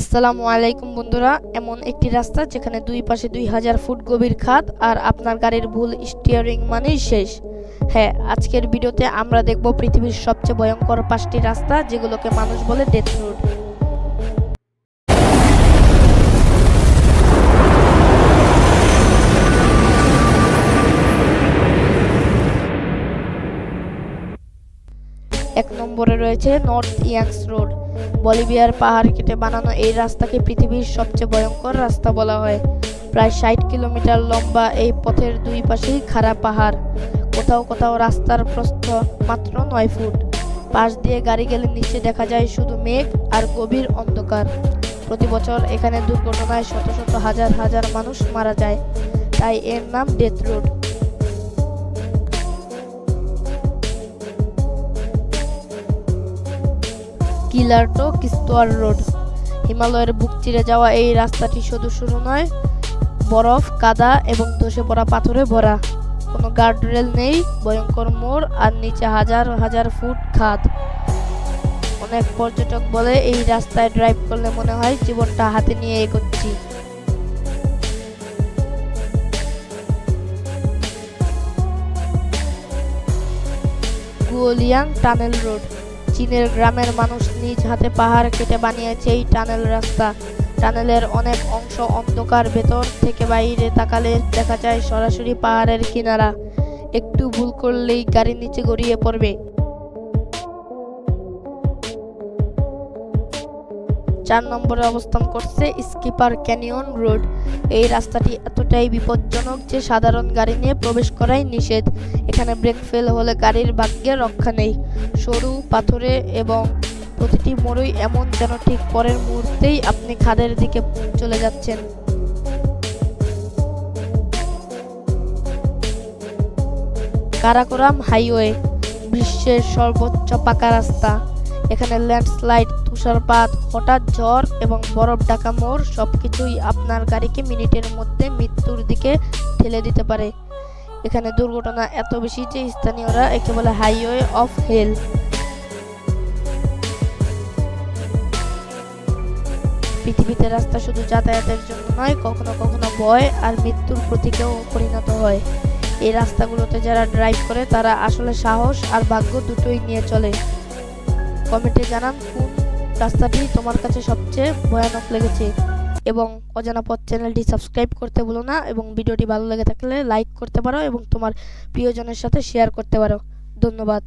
আসসালামু আলাইকুম বন্ধুরা, এমন একটি রাস্তা যেখানে দুই পাশে 2000 ফুট গভীর খাদ আর আপনার গাড়ির ভুল স্টিয়ারিং মানেই শেষ। হ্যাঁ, আজকের ভিডিওতে আমরা দেখব পৃথিবীর সবচেয়ে ভয়ঙ্কর 5টি রাস্তা যেগুলোকে মানুষ বলে ডেথ রোড। এক নম্বরে রয়েছে নর্থ ইয়াংস রোড। বলিভিয়ার পাহাড় কেটে বানানো এই রাস্তাকে পৃথিবীর সবচেয়ে ভয়ঙ্কর রাস্তা বলা হয়। প্রায় 60 কিলোমিটার লম্বা এই পথের দুই পাশেই খাড়া পাহাড়। কোথাও কোথাও রাস্তার প্রস্থ মাত্র 9 ফুট। পাশ দিয়ে গাড়ি গেলে নিচে দেখা যায় শুধু মেঘ আর গভীর অন্ধকার। প্রতি বছর এখানে দুর্ঘটনায় শত শত হাজার হাজার মানুষ মারা যায়, তাই এর নাম ডেথ রোড। কিলারটো কিস্তোয়ার রোড। হিমালয়ের বুক চিরে যাওয়া এই রাস্তাটি শুধু শুরু নয়, বরফ, কাদা এবং ধসে পড়া পাথরে ভরা। কোনো গার্ডরেল নেই, ভয়ঙ্কর মোড় আর নিচে হাজার হাজার ফুট খাদ। অনেক পর্যটক বলে এই রাস্তায় ড্রাইভ করলে মনে হয় জীবনটা হাতে নিয়ে এগোচ্ছি। গুয়োলিয়াং টানেল রোড। চীনের গ্রামের মানুষ নিজ হাতে পাহাড় কেটে বানিয়েছে এই টানেল রাস্তা। টানেলের অনেক অংশ অন্ধকার, ভেতর থেকে বাইরে তাকালে দেখা যায় সরাসরি পাহাড়ের কিনারা। একটু ভুল করলেই গাড়ি নিচে গড়িয়ে পড়বে। 4 নম্বরে অবস্থান করছে স্কিপার ক্যানিয়ন রোড। এই রাস্তাটি এতটাই বিপজ্জনক যে সাধারণ গাড়ি নিয়ে প্রবেশ করাই নিষেধ। এখানে ব্রেক ফেল হলে গাড়ির ভাগ্যে রক্ষা নেই। সরু পাথরে এবং প্রতিটি মোড়ই এমন যেন ঠিক পরের মুহূর্তেই আপনি খাদের দিকে চলে যাচ্ছেন। কারাকোরাম হাইওয়ে, বিশ্বের সর্বোচ্চ পাকা রাস্তা। এখানে ল্যান্ডস্লাইড, তুষারপাত, হঠাৎ ঝড় এবং বরফ ঢাকা মোড় সবকিছুই আপনার গাড়িকে মিনিটের মধ্যে মৃত্যুর দিকে ঠেলে দিতে পারে। এখানে দুর্ঘটনা এত বেশি যে স্থানীয়রা একে বলে হাইওয়ে অফ হেল। পৃথিবীতে রাস্তা শুধু যাতায়াতের জন্য নয়, কখনো কখনো ভয় আর মৃত্যুর প্রতীকেও পরিণত হয়। এই রাস্তাগুলোতে যারা ড্রাইভ করে তারা আসলে সাহস আর ভাগ্য দুটোই নিয়ে চলে। কমেন্টে জানান কোন রাস্তাটি তোমার কাছে সবচেয়ে ভয়ানক লেগেছে, এবং অজানা পথ চ্যানেলটি সাবস্ক্রাইব করতে ভুলো না। এবং ভিডিওটি ভালো লেগে থাকলে লাইক করতে পারো এবং তোমার প্রিয়জনের সাথে শেয়ার করতে পারো। ধন্যবাদ।